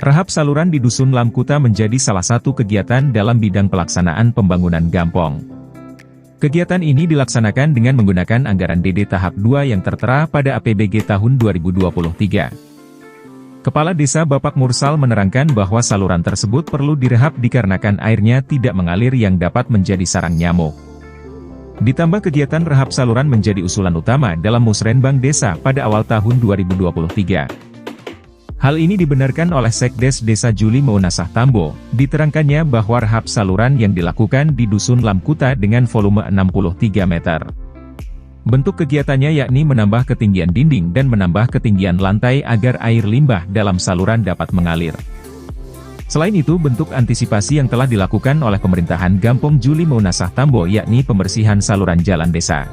Rahap saluran di Dusun Lamkuta menjadi salah satu kegiatan dalam bidang pelaksanaan pembangunan Gampong. Kegiatan ini dilaksanakan dengan menggunakan anggaran DD tahap 2 yang tertera pada APBG tahun 2023. Kepala Desa Bapak Mursal menerangkan bahwa saluran tersebut perlu direhab dikarenakan airnya tidak mengalir yang dapat menjadi sarang nyamuk. Ditambah kegiatan rehab saluran menjadi usulan utama dalam Musrenbang Desa pada awal tahun 2023. Hal ini dibenarkan oleh Sekdes Desa Juli Maunasah Tambo. Diterangkannya bahwa rehab saluran yang dilakukan di Dusun Lamkuta dengan volume 63 meter. Bentuk kegiatannya yakni menambah ketinggian dinding dan menambah ketinggian lantai agar air limbah dalam saluran dapat mengalir. Selain itu, bentuk antisipasi yang telah dilakukan oleh pemerintahan Gampong Juli Maunasah Tambo yakni pembersihan saluran jalan desa.